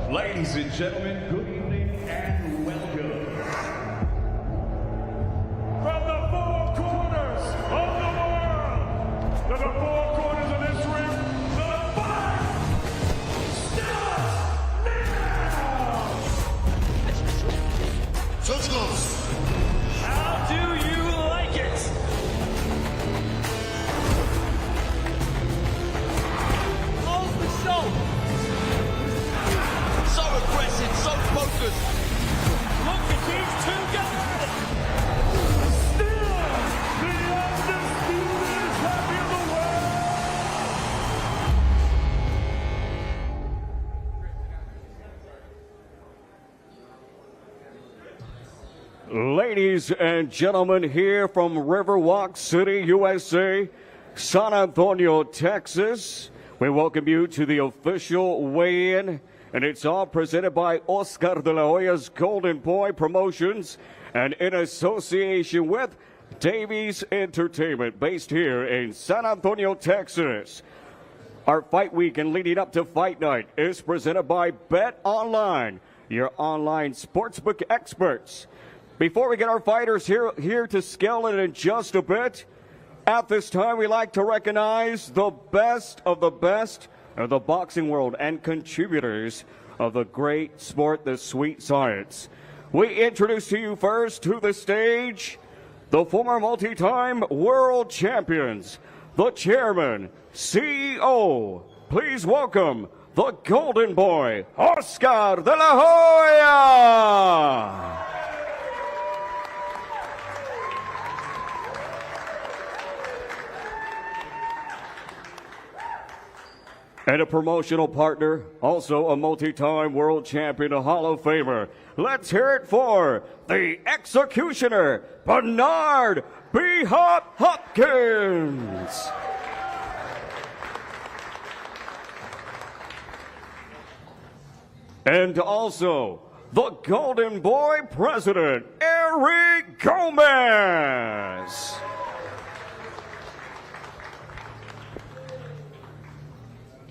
Ladies and gentlemen, good evening and welcome. From the four corners of the world, to the four corners of this ring, the fight starts now! Let's go! How do you like it? Close the show! So aggressive, so focused. Look at these two guys! Still the undisputed champion of the world! Ladies and gentlemen, here from Riverwalk City, USA, San Antonio, Texas, we welcome you to the official weigh-in. And it's all presented by Oscar de la Hoya's Golden Boy Promotions and in association with Davies Entertainment, based here in San Antonio, Texas. Our fight week and leading up to fight night is presented by Bet Online, your online sportsbook experts. Before we get our fighters here to scale it in just a bit, at this time we like to recognize the best of the best of the boxing world and contributors of the great sport, the sweet science. We introduce to you first to the stage the former multi-time world champions, the chairman, CEO. Please welcome the Golden Boy, Oscar de la Hoya. And a promotional partner, also a multi-time world champion, a Hall of Famer. Let's hear it for the executioner, Bernard B. Hopkins. And also the Golden Boy President, Eric Gomez.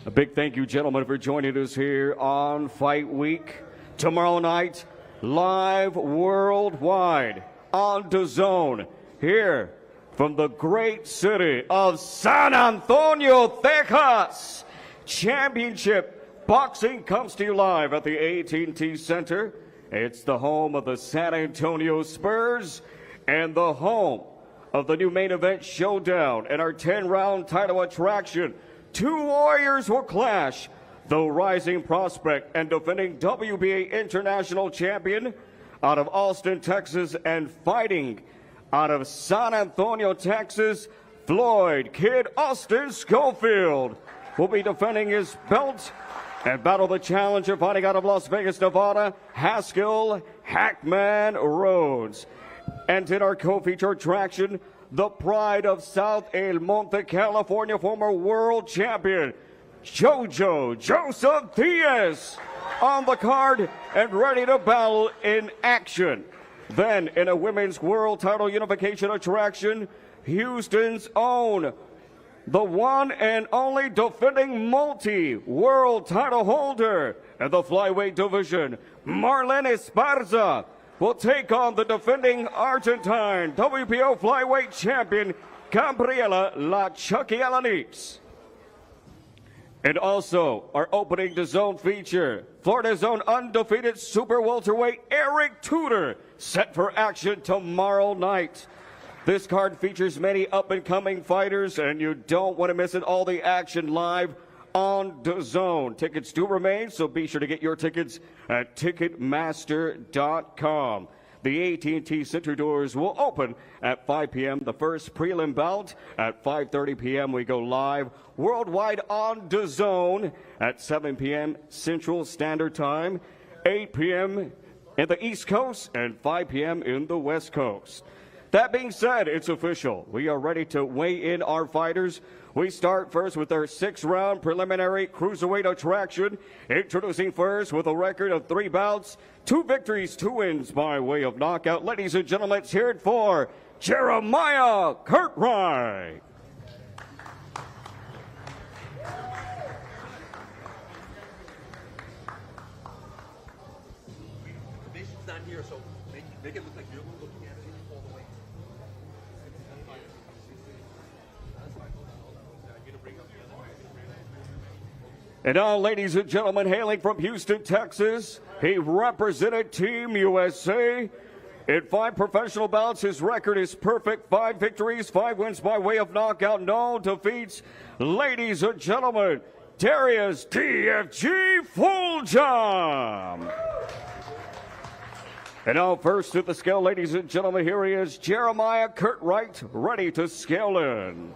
A big thank you, gentlemen, for joining us here on Fight Week. Tomorrow night, live worldwide on DAZN, here from the great city of San Antonio, Texas. Championship boxing comes to you live at the AT&T Center. It's the home of the San Antonio Spurs and the home of the new main event showdown and our 10-round title attraction. Two warriors will clash. The rising prospect and defending WBA international champion out of Austin, Texas, and fighting out of San Antonio, Texas, Floyd Kid Austin Schofield will be defending his belt and battle the challenger fighting out of Las Vegas, Nevada, Haskell Hackman Rhodes. And in our co-feature attraction, the pride of South El Monte, California, former world champion, Jojo Joseph Diaz, on the card and ready to battle in action. Then, in a women's world title unification attraction, Houston's own, the one and only defending multi-world title holder in the flyweight division, Marlene Esparza, will take on the defending Argentine WBO flyweight champion, Gabriela La Chucky Alanis. And also, our opening DAZN feature, Florida's own undefeated super welterweight Eric Tudor, set for action tomorrow night. This card features many up-and-coming fighters, and you don't want to miss it. All the action live on DAZN. Tickets do remain, so be sure to get your tickets at Ticketmaster.com. The AT&T Center doors will open at 5 p.m. The first prelim bout at 5:30 p.m. We go live worldwide on DAZN at 7 p.m. Central Standard Time, 8 p.m. in the East Coast, and 5 p.m. in the West Coast. That being said, it's official. We are ready to weigh in our fighters. We start first with our 6-round preliminary cruiserweight attraction. Introducing first with a record of 3 bouts, 2 victories, 2 wins by way of knockout. Ladies and gentlemen, let's hear it for Jeremiah Cartwright. here, so make it look like you're looking at it all the way. And now, ladies and gentlemen, hailing from Houston, Texas, he represented Team USA. In 5 professional bouts, his record is perfect. 5 victories, 5 wins by way of knockout, no defeats. Ladies and gentlemen, Darius DFG Fulgham. And now first to the scale, ladies and gentlemen, here he is, Jeremiah Curtright, ready to scale in.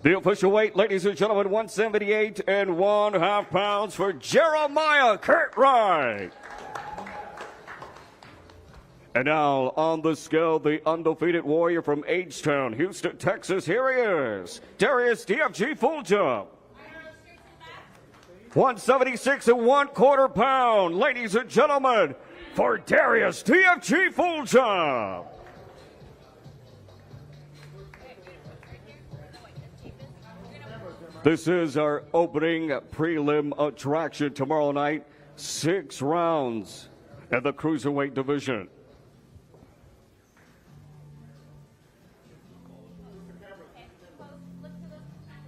The official weight, ladies and gentlemen, 178 1/2 pounds for Jeremiah Curtright. And now on the scale, the undefeated warrior from H-Town, Houston, Texas. Here he is, Darius DFG Fulgham. 176 1/4 pound, ladies and gentlemen, for Darius DFG Fulgham. This is our opening prelim attraction tomorrow night. 6 rounds at the cruiserweight division.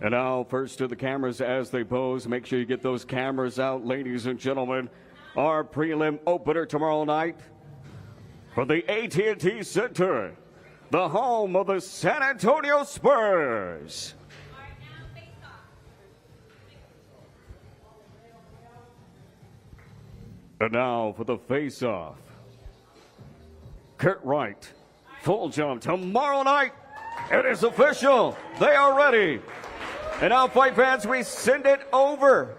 And now first to the cameras as they pose. Make sure you get those cameras out, ladies and gentlemen. Our prelim opener tomorrow night for the AT&T Center, the home of the San Antonio Spurs. And now for the face-off, Curtright, Fulgham tomorrow night. It is official. They are ready. And now, fight fans, we send it over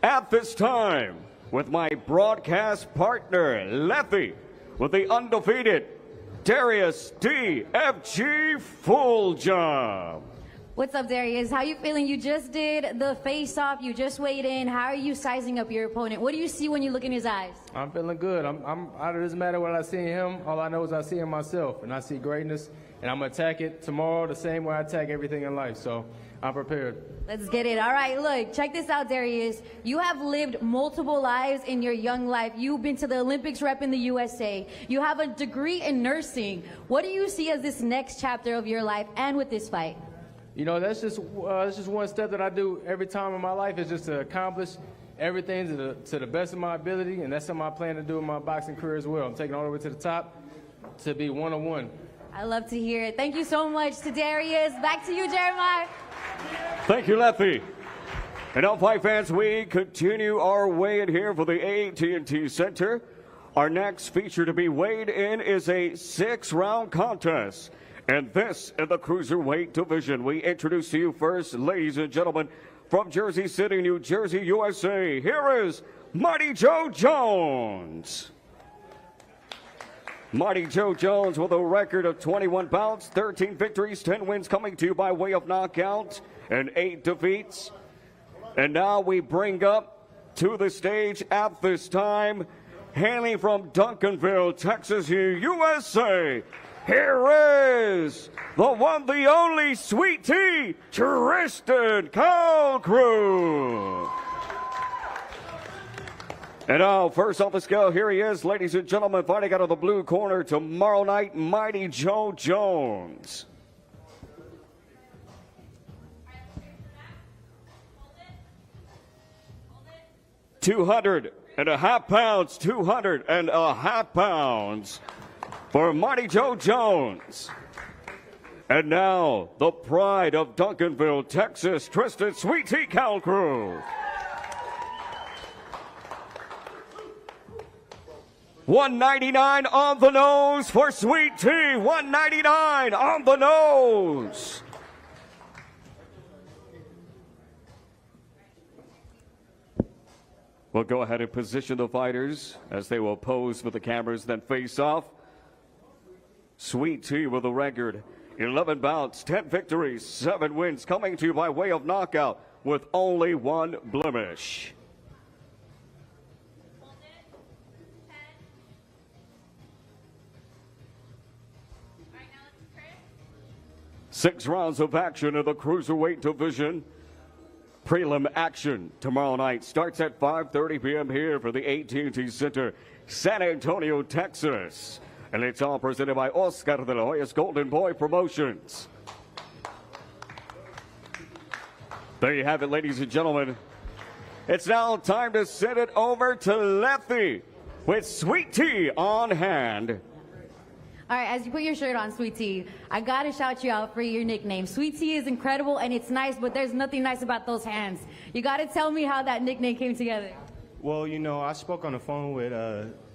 at this time with my broadcast partner, Leffy, with the undefeated Darius DFG Fulgham. What's up, Darius? How you feeling? You just did the face-off. You just weighed in. How are you sizing up your opponent? What do you see when you look in his eyes? I'm feeling good. It doesn't matter what I see in him. All I know is I see in myself, and I see greatness. And I'm going to attack it tomorrow the same way I attack everything in life. So I'm prepared. Let's get it. All right, look, check this out, Darius. You have lived multiple lives in your young life. You've been to the Olympics rep in the USA. You have a degree in nursing. What do you see as this next chapter of your life and with this fight? You know, that's just one step that I do every time in my life, is just to accomplish everything to the best of my ability, and that's something I plan to do in my boxing career as well. I'm taking all the way to the top to be one-on-one. I love to hear it. Thank you so much to Darius. Back to you, Jeremiah. Thank you, Leffy. And now, fight fans, we continue our weigh-in here for the AT&T Center. Our next feature to be weighed in is a 6-round contest. And this in the cruiserweight division. We introduce to you first, ladies and gentlemen, from Jersey City, New Jersey, USA. Here is Mighty Joe Jones. Mighty Joe Jones with a record of 21 bouts, 13 victories, 10 wins, coming to you by way of knockout and 8 defeats. And now we bring up to the stage at this time, hailing from Duncanville, Texas, USA. Here is the one, the only, Sweet Tea, Tristan Calcrew. And now, first off the scale, here he is, ladies and gentlemen, fighting out of the blue corner tomorrow night, Mighty Joe Jones. $200.5 pounds, 200.5 pounds. For Mighty Joe Jones. And now, the pride of Duncanville, Texas, Tristan Sweet Tea Calcrew. 199 on the nose for Sweet Tea. 199 on the nose. We'll go ahead and position the fighters as they will pose for the cameras, then face off. Sweet Tea with a record 11 bouts, 10 victories, 7 wins, coming to you by way of knockout with only 1 blemish. 6 rounds of action in the cruiserweight division. Prelim action tomorrow night starts at 5:30 p.m. here for the AT&T Center, San Antonio, Texas. And it's all presented by Oscar de la Hoya's Golden Boy Promotions. There you have it, ladies and gentlemen. It's now time to send it over to Lefty with Sweet Tea on hand. All right, as you put your shirt on, Sweet Tea, I gotta shout you out for your nickname. Sweet Tea is incredible and it's nice, but there's nothing nice about those hands. You gotta tell me how that nickname came together. Well, you know, I spoke on the phone with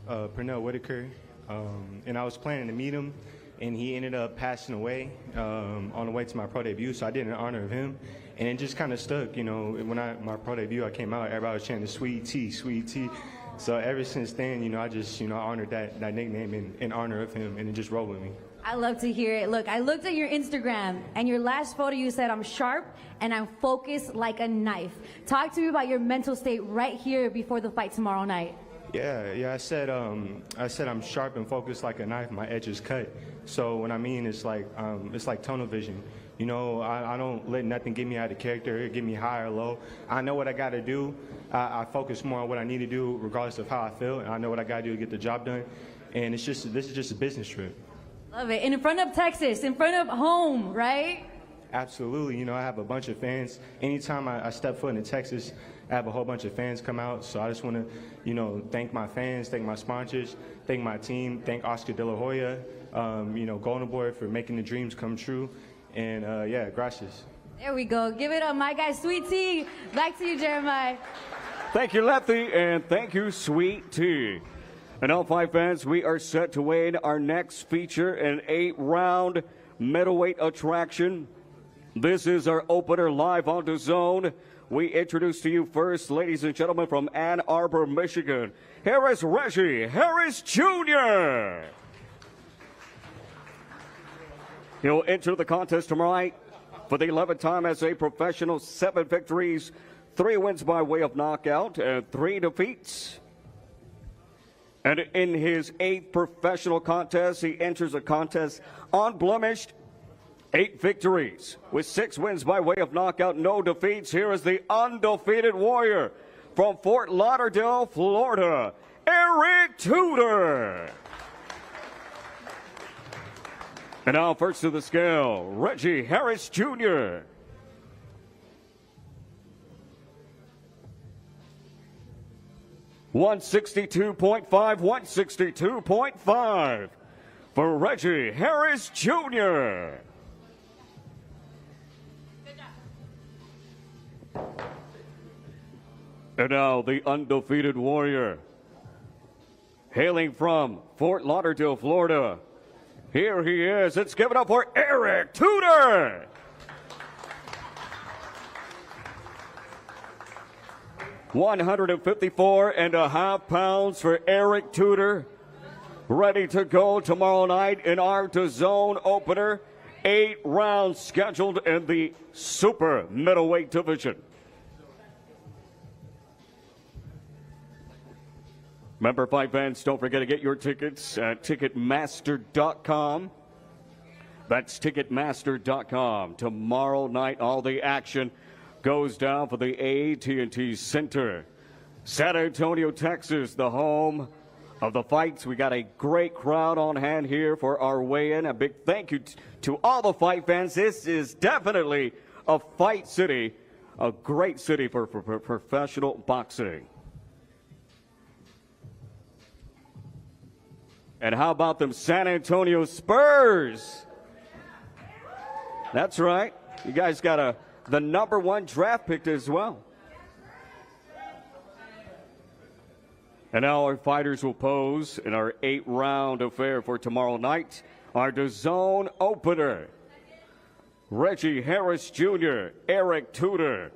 Pernell Whitaker, and I was planning to meet him, and he ended up passing away on the way to my pro debut, so I did it in honor of him, and it just kind of stuck. You know, when my pro debut, I came out, everybody was chanting Sweet Tea, Sweet Tea. So ever since then, you know, I just, honored that nickname in honor of him, and it just rolled with me. I love to hear it. Look, I looked at your Instagram, and your last photo you said, I'm sharp and I'm focused like a knife. Talk to me about your mental state right here before the fight tomorrow night. Yeah. I said I'm sharp and focused like a knife. My edge is cut. So what I mean is like tunnel vision. You know, I don't let nothing get me out of character, get me high or low. I know what I got to do. I focus more on what I need to do, regardless of how I feel, and I know what I got to do to get the job done. And this is just a business trip. Love it. And in front of Texas, in front of home, right? Absolutely. You know, I have a bunch of fans. Anytime I step foot into Texas, I have a whole bunch of fans come out. So I just want to, thank my fans, thank my sponsors, thank my team, thank Oscar de la Hoya, Golden Boy for making the dreams come true. And, gracias. There we go. Give it up, my guy, Sweet Tea. Back to you, Jeremiah. Thank you, Lefty, and thank you, Sweet Tea. And all 5 fans, we are set to weigh in our next feature, an 8-round middleweight attraction. This is our opener live on DAZN. We introduce to you first, ladies and gentlemen, from Ann Arbor, Michigan, here is Reggie Harris Jr. He'll enter the contest tomorrow night for the 11th time as a professional, 7 victories, 3 wins by way of knockout, and 3 defeats. And in his 8th professional contest, he enters a contest unblemished, 8 victories with 6 wins by way of knockout, no defeats. Here is the undefeated warrior from Fort Lauderdale, Florida, Eric Tudor. And now first to the scale, Reggie Harris Jr. $162.5 for Reggie Harris Jr. And now the undefeated warrior, hailing from Fort Lauderdale, Florida. Here he is. Let's give it up for Eric Tudor. $154.5 pounds for Eric Tudor. Ready to go tomorrow night in our DAZN opener. 8 rounds scheduled in the super middleweight division. Remember, fight fans, don't forget to get your tickets at Ticketmaster.com. That's Ticketmaster.com. Tomorrow night, all the action goes down for the AT&T Center. San Antonio, Texas, the home of the fights. We got a great crowd on hand here for our weigh-in. A big thank you to all the fight fans. This is definitely a fight city, a great city for professional boxing. And how about them San Antonio Spurs? That's right. You guys got the #1 draft pick as well. And now our fighters will pose in our 8-round affair for tomorrow night. Our DAZN opener, Reggie Harris Jr., Eric Tudor.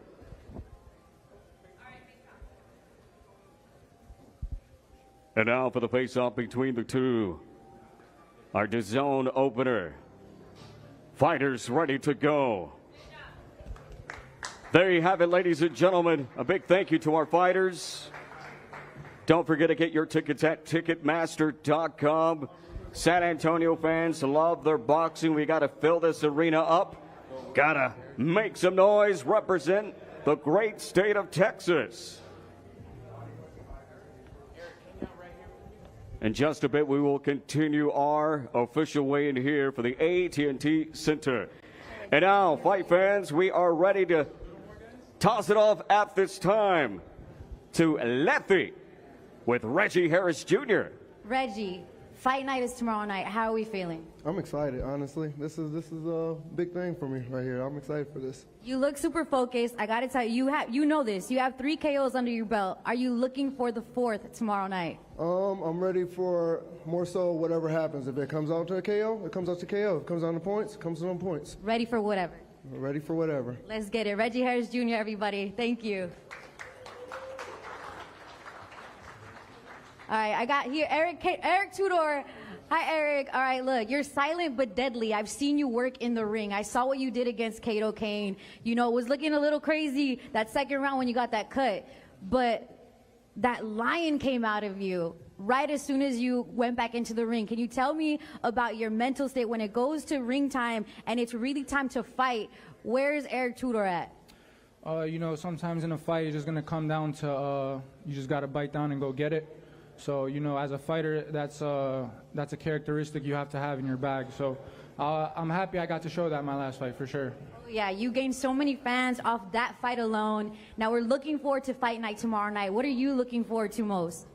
And now for the face-off between the two. Our DAZN opener. Fighters ready to go. There you have it, ladies and gentlemen. A big thank you to our fighters. Don't forget to get your tickets at Ticketmaster.com. San Antonio fans love their boxing. We got to fill this arena up. Gotta make some noise, represent the great state of Texas. In just a bit, we will continue our official weigh-in here for the AT&T Center. And now, fight fans, we are ready to toss it off at this time to Letty with Reggie Harris Jr. Reggie, fight night is tomorrow night. How are we feeling? I'm excited, honestly. This is a big thing for me right here. I'm excited for this. You look super focused. I gotta tell you, you know this. You have 3 KOs under your belt. Are you looking for the 4th tomorrow night? I'm ready for more so whatever happens. If it comes out to a KO, it comes out to KO. If it comes down to points, it comes down to points. Ready for whatever. Ready for whatever. Let's get it. Reggie Harris Jr., everybody. Thank you. All right, I got here Eric Tudor. Hi, Eric. All right, look, you're silent but deadly. I've seen you work in the ring. I saw what you did against Kato Kane. You know, it was looking a little crazy that second round when you got that cut. But that lion came out of you right as soon as you went back into the ring. Can you tell me about your mental state when it goes to ring time and it's really time to fight? Where's Eric Tudor at? You know, sometimes in a fight, it's just going to come down to you just got to bite down and go get it. So, you know, as a fighter, that's a characteristic you have to have in your bag. So I'm happy I got to show that in my last fight, for sure. Oh, yeah, you gained so many fans off that fight alone. Now we're looking forward to fight night tomorrow night. What are you looking forward to most?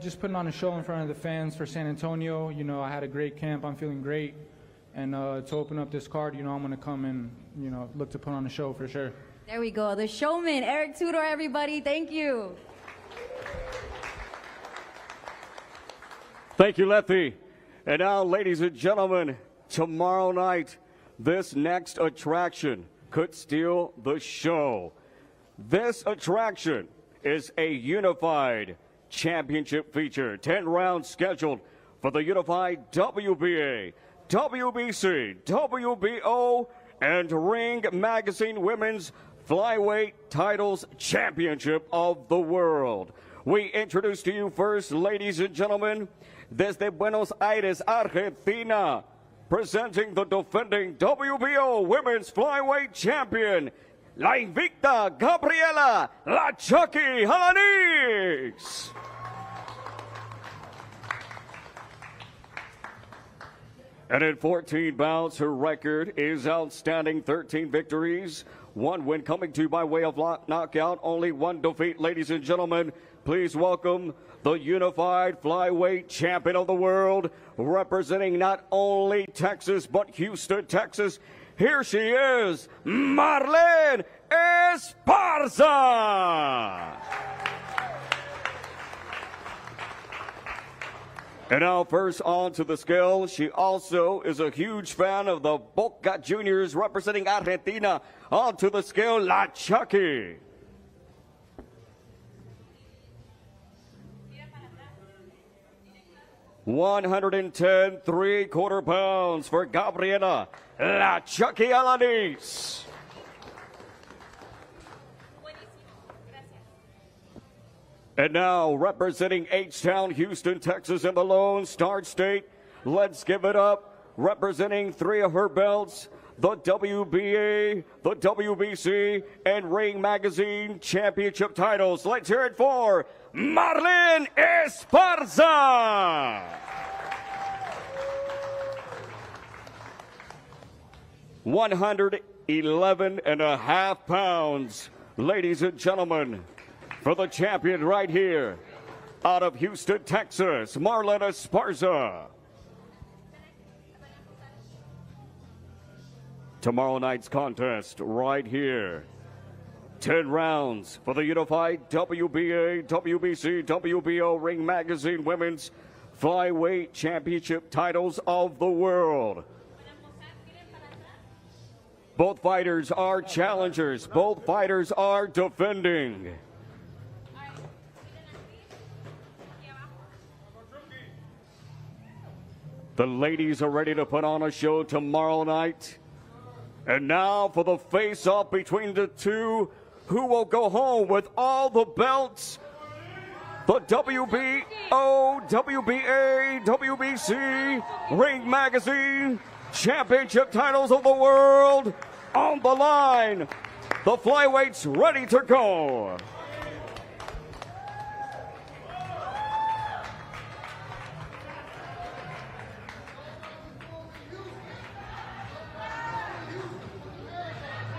Just putting on a show in front of the fans for San Antonio. You know, I had a great camp. I'm feeling great. And to open up this card, you know, I'm going to come and, you know, look to put on a show for sure. There we go. The showman, Eric Tudor, everybody. Thank you. Thank you, Letty. And now, ladies and gentlemen, tomorrow night, this next attraction could steal the show. This attraction is a unified championship feature. 10 rounds scheduled for the unified WBA, WBC, WBO, and Ring Magazine Women's Flyweight Titles Championship of the World. We introduce to you first, ladies and gentlemen, desde Buenos Aires, Argentina, presenting the defending WBO Women's Flyweight Champion, La Invicta Gabriela La Chucky Halanis. And in 14 bouts, her record is outstanding. 13 victories, 1 win, coming to you by way of knockout, only 1 defeat. Ladies and gentlemen, please welcome the unified flyweight champion of the world, representing not only Texas, but Houston, Texas. Here she is, Marlene Esparza. And now first on to the scale, she also is a huge fan of the Boca Juniors, representing Argentina. On to the scale, La Chucky. 110 3/4 pounds for Gabriela La Chucky Halanis. And now representing H-Town, Houston, Texas, in the Lone Star State, let's give it up. Representing 3 of her belts, the WBA, the WBC, and Ring Magazine championship titles. Let's hear it for Marlene Esparza. 111.5 pounds, ladies and gentlemen, for the champion right here out of Houston, Texas, Marlene Esparza. Tomorrow night's contest right here. 10 rounds for the unified WBA, WBC, WBO Ring Magazine Women's Flyweight Championship titles of the world. Both fighters are challengers. Both fighters are defending. The ladies are ready to put on a show tomorrow night. And now for the face-off between the two, who will go home with all the belts, the WBO, WBA, WBC, Ring Magazine, championship titles of the world. on the line. The flyweights ready to go.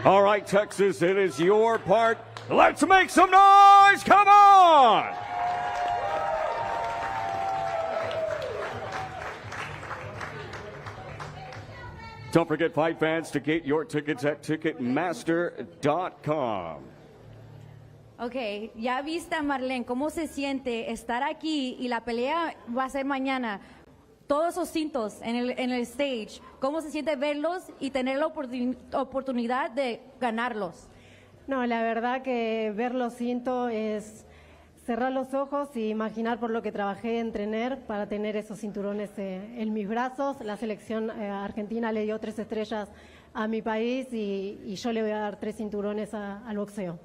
All right, Texas, it is your part. Let's make some noise. Come on. Don't forget, fight fans, to get your tickets at Ticketmaster.com. Ok, ya viste a Marlene, ¿cómo se siente estar aquí y la pelea va a ser mañana? Todos esos cintos en el stage, ¿cómo se siente verlos y tener la oportunidad de ganarlos? No, la verdad que ver los cintos es cerrar los ojos y imaginar por lo que trabajé, entrenar para tener esos cinturones en mis brazos. La selección argentina le dio 3 estrellas a mi país y yo le voy a dar 3 cinturones al boxeo.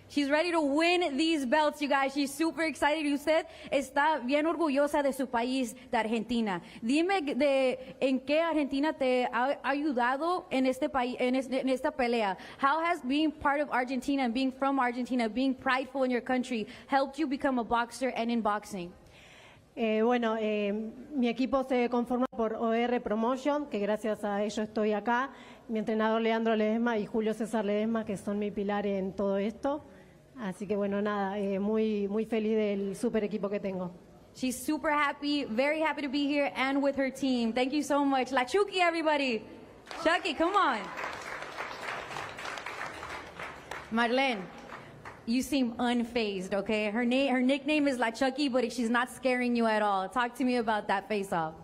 She's ready to win these belts, you guys. She's super excited. Y usted está bien orgullosa de su país, de Argentina. Dime en qué Argentina te ha ayudado en este país, en esta pelea. How has being part of Argentina and being from Argentina, being prideful in your country, helped you become a boxer and in boxing? Bueno, mi equipo se conforma por OR Promotion, que gracias a ello estoy acá. Mi entrenador Leandro Ledesma y Julio César Ledesma, que son mi pilar en todo esto. Así que bueno, nada, muy feliz del super equipo que tengo. She's super happy, very happy to be here and with her team. Thank you so much. La Chucky, everybody. Chucky, come on. Marlene, you seem unfazed, okay? Her nickname is La Chucky, but she's not scaring you at all. Talk to me about that face-off.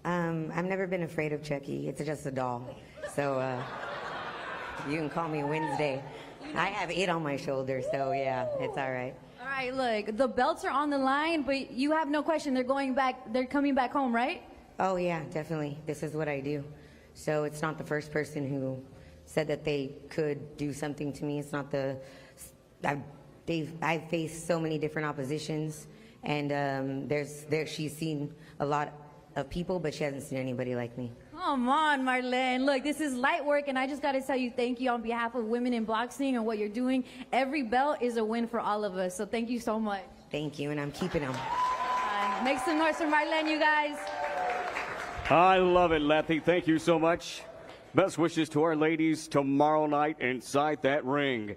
I've never been afraid of Chucky. It's just a doll. So you can call me Wednesday. I have 8 on my shoulder, so yeah, it's all right. All right, look, the belts are on the line, but you have no question. They're coming back home, right? Oh yeah, definitely. This is what I do. So it's not the first person who said that they could do something to me. It's not I've faced so many different oppositions, and she's seen a lot of people, but she hasn't seen anybody like me. Come on, Marlene. Look, this is light work, and I just got to tell you thank you on behalf of women in boxing and what you're doing. Every belt is a win for all of us, so thank you so much. Thank you, and I'm keeping them. Make some noise for Marlene, you guys. I love it, Letty. Thank you so much. Best wishes to our ladies tomorrow night inside that ring.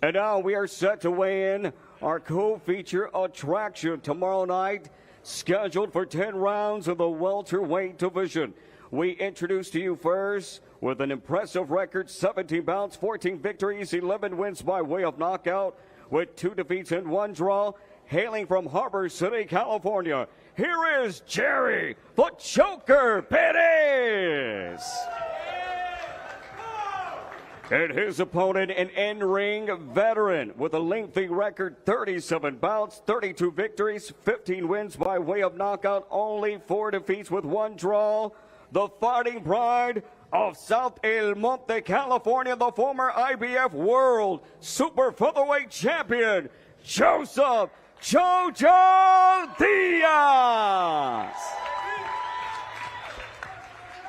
And now we are set to weigh in our co-feature attraction tomorrow night, scheduled for 10 rounds of the welterweight division. We introduce to you first, with an impressive record, 17 bouts, 14 victories, 11 wins by way of knockout, with 2 defeats and 1 draw, hailing from Harbor City, California. Here is Jerry, the Joker Perez. And his opponent, an in-ring veteran with a lengthy record, 37 bouts, 32 victories, 15 wins by way of knockout, only 4 defeats with 1 draw. The fighting pride of South El Monte, California, the former IBF World Super Featherweight Champion, Joseph Jojo Diaz.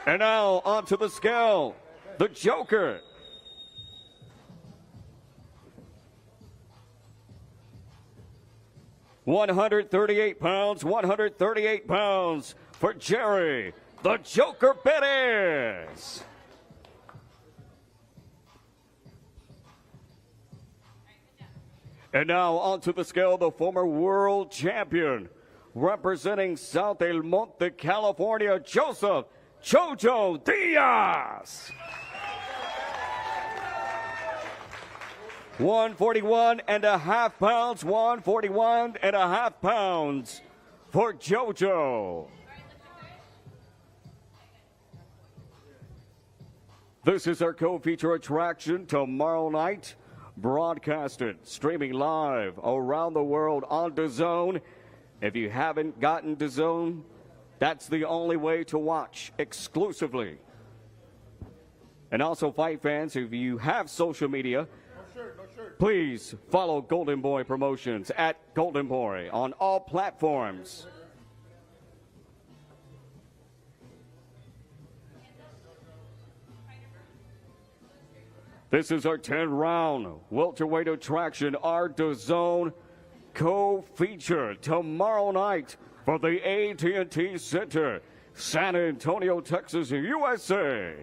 And now onto the scale, the Joker. £138, 138 pounds for Jerry, the Joker Perez. And now onto the scale, the former world champion, representing South El Monte, California, Joseph Jojo Diaz. 141.5 pounds, 141.5 pounds for Jojo. This is our co-feature attraction tomorrow night, broadcasted, streaming live around the world on DAZN. If you haven't gotten DAZN, that's the only way to watch exclusively. And also, fight fans, if you have social media, please follow Golden Boy Promotions at Golden Boy on all platforms. This is our 10-round welterweight attraction, our DAZN co-feature tomorrow night for the AT&T Center, San Antonio, Texas, USA.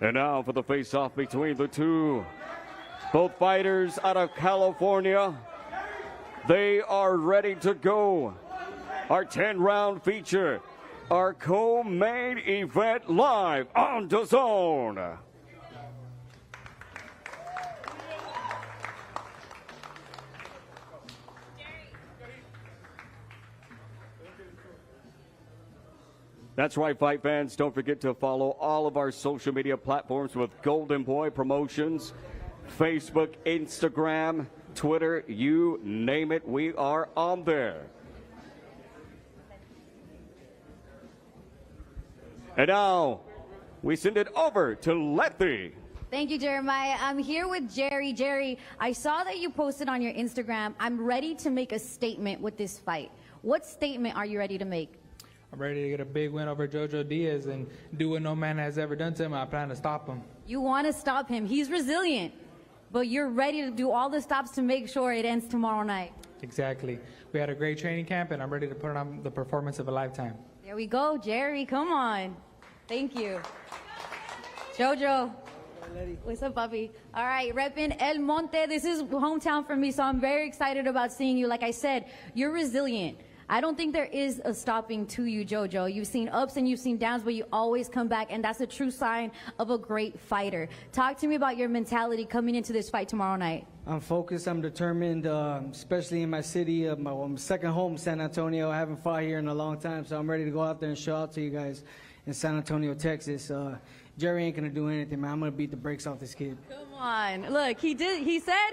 And now for the face-off between the two. Both fighters out of California. They are ready to go. Our 10-round feature, our co-main event live on DAZN. That's right, fight fans. Don't forget to follow all of our social media platforms with Golden Boy Promotions, Facebook, Instagram, Twitter, you name it, we are on there. And now, we send it over to Letty. Thank you, Jeremiah. I'm here with Jerry. Jerry, I saw that you posted on your Instagram, I'm ready to make a statement with this fight. What statement are you ready to make? I'm ready to get a big win over Jojo Diaz and do what no man has ever done to him. I plan to stop him. You want to stop him. He's resilient, but you're ready to do all the stops to make sure it ends tomorrow night. Exactly. We had a great training camp, and I'm ready to put on the performance of a lifetime. There we go, Jerry. Come on. Thank you. Jojo. What's up, puppy? All right, repping El Monte. This is hometown for me, so I'm very excited about seeing you. Like I said, you're resilient. I don't think there is a stopping to you, Jojo. You've seen ups and you've seen downs, but you always come back, and that's a true sign of a great fighter. Talk to me about your mentality coming into this fight tomorrow night. I'm focused, I'm determined, especially in my city, my second home, San Antonio. I haven't fought here in a long time, so I'm ready to go out there and show out to you guys in San Antonio, Texas. Jerry ain't gonna do anything, man. I'm gonna beat the brakes off this kid. Come on. Look, he said,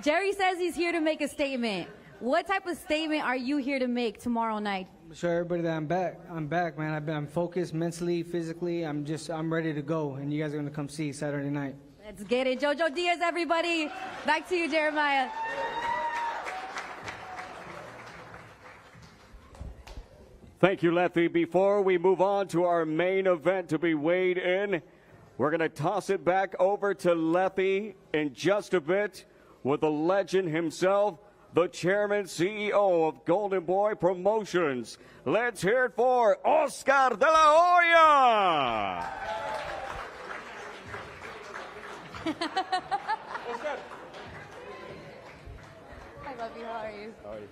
Jerry says he's here to make a statement. What type of statement are you here to make tomorrow night? Show everybody that I'm back. I'm back, man. I'm focused mentally, physically. I'm ready to go, and you guys are gonna come see Saturday night. Let's get it. Jojo Diaz, everybody. Back to you, Jeremiah. Thank you, Letty. Before we move on to our main event to be weighed in, we're going to toss it back over to Letty in just a bit with the legend himself, the chairman, CEO of Golden Boy Promotions. Let's hear it for Oscar de la Hoya. Hi, Buffy. How are you? How are you?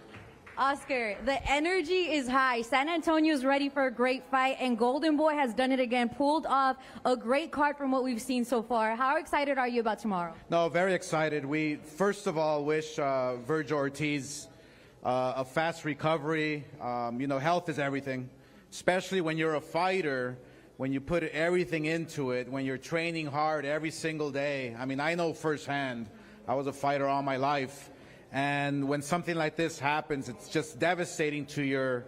Oscar, the energy is high. San Antonio's ready for a great fight, and Golden Boy has done it again, pulled off a great card from what we've seen so far. How excited are you about tomorrow? No, very excited. We, first of all, wish Vergil Ortiz a fast recovery. You know, health is everything, especially when you're a fighter, when you put everything into it, when you're training hard every single day. I mean, I know firsthand. I was a fighter all my life. And when something like this happens, it's just devastating to your,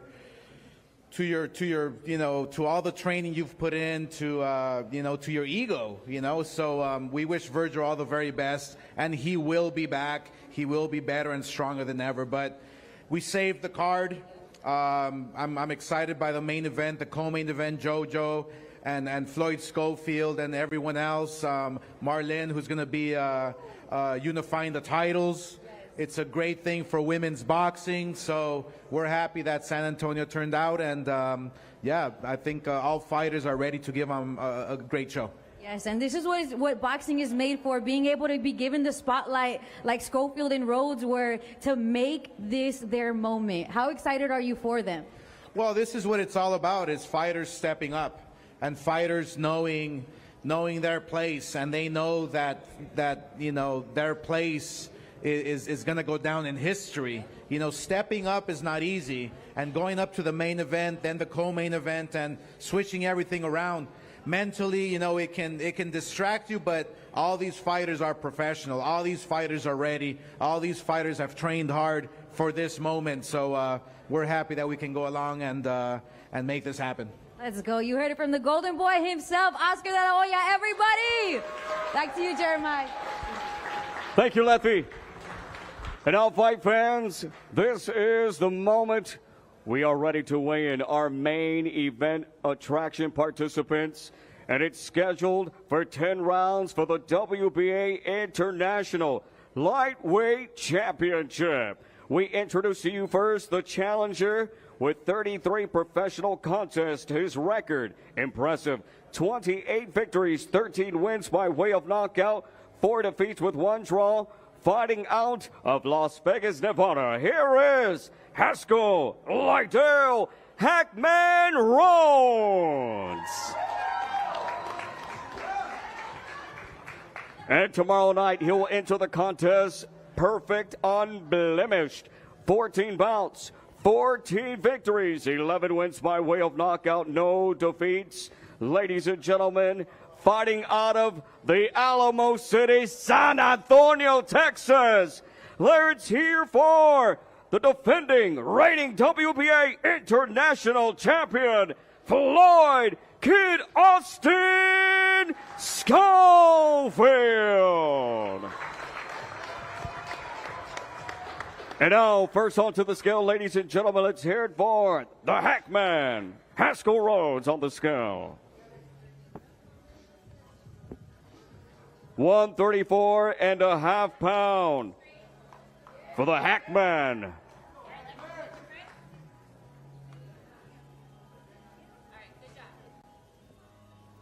you know, to all the training you've put in, to, you know, to your ego, you know. So we wish Vergil all the very best, and he will be back. He will be better and stronger than ever. But we saved the card. I'm excited by the main event, the co-main event, JoJo and Floyd Schofield and everyone else. Marlene, who's going to be unifying the titles. It's a great thing for women's boxing, so we're happy that San Antonio turned out, and yeah, I think all fighters are ready to give them a great show. Yes, and this is what boxing is made for, being able to be given the spotlight like Schofield and Rhodes were, to make this their moment. How excited are you for them? Well, this is what it's all about, is fighters stepping up and fighters knowing their place, and they know that you know, their place is going to go down in history. You know, stepping up is not easy, and going up to the main event, then the co-main event, and switching everything around. Mentally, you know, it can distract you, but all these fighters are professional. All these fighters are ready. All these fighters have trained hard for this moment. So we're happy that we can go along and make this happen. Let's go. You heard it from the Golden Boy himself, Oscar de la Hoya, everybody. Back to you, Jeremiah. Thank you, Letty. And now, fight fans, this is the moment we are ready to weigh in our main event attraction participants, and it's scheduled for 10 rounds for the WBA International Lightweight Championship. We introduce to you first the challenger with 33 professional contests. His record, impressive, 28 victories, 13 wins by way of knockout, 4 defeats with 1 draw. Fighting out of Las Vegas, Nevada, here is Haskell Lydell Hackman Rhodes. And tomorrow night, he'll enter the contest perfect, unblemished. 14 bouts, 14 victories, 11 wins by way of knockout, no defeats. Ladies and gentlemen, fighting out of the Alamo City, San Antonio, Texas, let's hear for the defending, reigning WBA International Champion, Floyd Kid Austin Schofield. And now, first onto the scale, ladies and gentlemen, let's hear it for the Hackman, Haskell Rhodes on the scale. 134.5 pounds for the Hackman.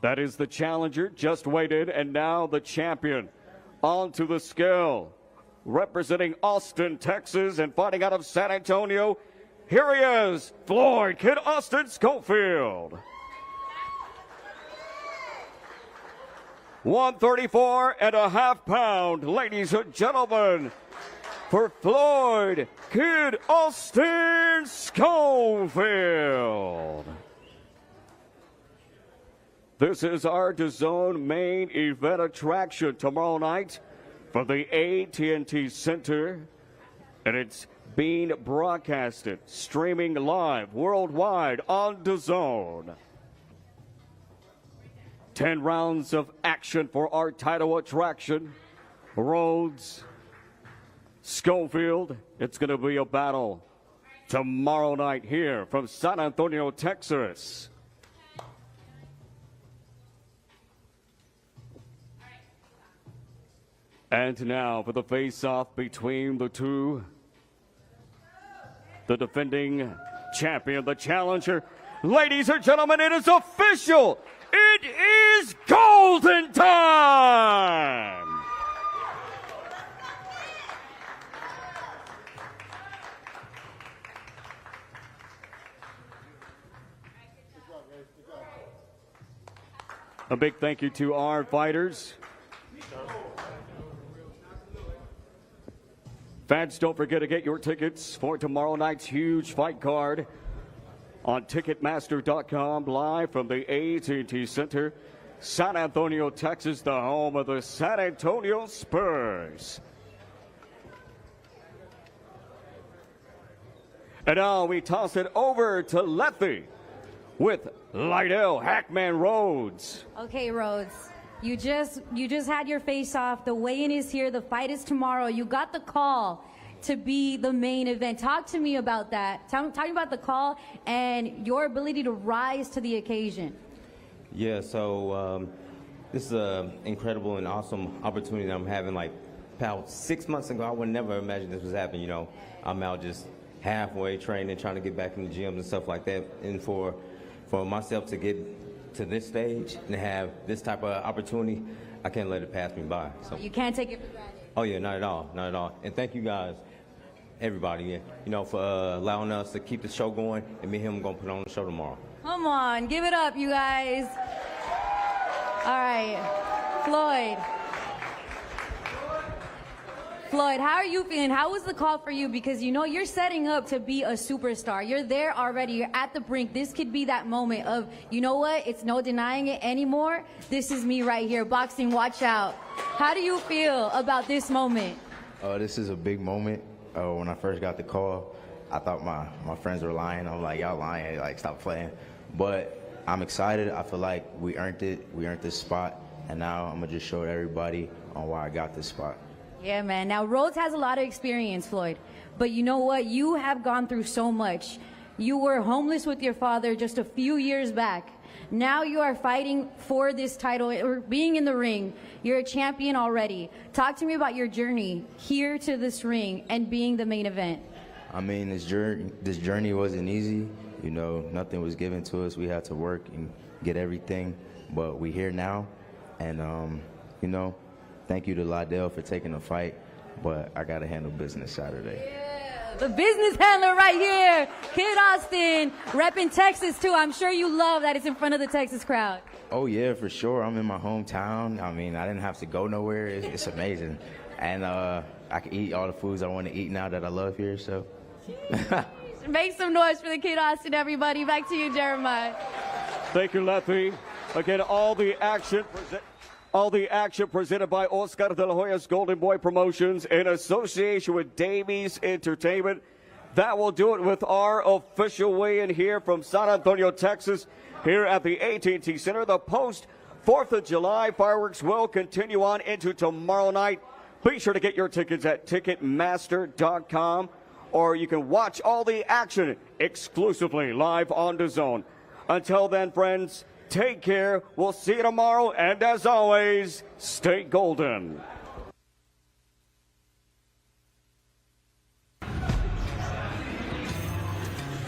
That is the challenger, just waited, and now the champion. Onto the scale, representing Austin, Texas, and fighting out of San Antonio, here he is, Floyd Kid Austin Schofield. 134.5 pounds, ladies and gentlemen, for Floyd Kid Austin Schofield. This is our DAZN main event attraction tomorrow night for the AT&T Center, and it's being broadcasted, streaming live worldwide on DAZN. 10 rounds of action for our title attraction. Rhodes, Schofield. It's going to be a battle tomorrow night here from San Antonio, Texas. And now for the face-off between the two. The defending champion, the challenger. Ladies and gentlemen, it is official. It is golden time! A big thank you to our fighters. Fans, don't forget to get your tickets for tomorrow night's huge fight card on Ticketmaster.com, live from the AT&T Center, San Antonio, Texas, the home of the San Antonio Spurs. And now we toss it over to Lefty with Lydell Hackman Rhodes. Okay, Rhodes, you just had your face-off. The weigh-in is here. The fight is tomorrow. You got the call to be the main event. Talk to me about that. Tell me about the call and your ability to rise to the occasion. Yeah, so this is an incredible and awesome opportunity that I'm having. Like about 6 months ago, I would never imagine this was happening. You know, I'm out just halfway training, trying to get back in the gyms and stuff like that. And for myself to get to this stage and have this type of opportunity, I can't let it pass me by. So you can't take it for granted. Oh yeah, not at all, not at all. And thank you guys, everybody, you know, for allowing us to keep the show going, and me and him are gonna put on the show tomorrow. Come on, give it up, you guys. All right, Floyd, how are you feeling? How was the call for you? Because you know you're setting up to be a superstar. You're there already. You're at the brink. This could be that moment of, you know what? It's no denying it anymore. This is me right here. Boxing, watch out. How do you feel about this moment? This is a big moment. When I first got the call, I thought my friends were lying. I'm like, y'all lying, like, stop playing. But I'm excited. I feel like we earned it. We earned this spot. And now I'm going to just show everybody on why I got this spot. Yeah, man. Now, Rhodes has a lot of experience, Floyd. But you know what? You have gone through so much. You were homeless with your father just a few years back. Now you are fighting for this title, or being in the ring. You're a champion already. Talk to me about your journey here to this ring and being the main event. I mean, this journey wasn't easy. You know, nothing was given to us. We had to work and get everything, but we're here now. And, you know, thank you to Lydell for taking the fight, but I got to handle business Saturday. Yeah, the business handler right here, Kid Austin, repping Texas too. I'm sure you love that it's in front of the Texas crowd. Oh, yeah, for sure. I'm in my hometown. I mean, I didn't have to go nowhere. It's amazing. And I can eat all the foods I want to eat now that I love here, so. Make some noise for the Kid Austin, everybody. Back to you, Jeremiah. Thank you, Lefty. Again, all the action presented by Oscar de la Hoya's Golden Boy Promotions in association with Davies Entertainment. That will do it with our official weigh-in here from San Antonio, Texas, here at the AT&T Center. The post 4th of July fireworks will continue on into tomorrow night. Be sure to get your tickets at Ticketmaster.com, or you can watch all the action exclusively live on DAZN. Until then, friends, take care. We'll see you tomorrow, and as always, stay golden.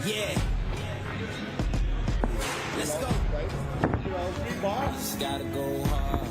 Yeah. Let's go. Just gotta go hard.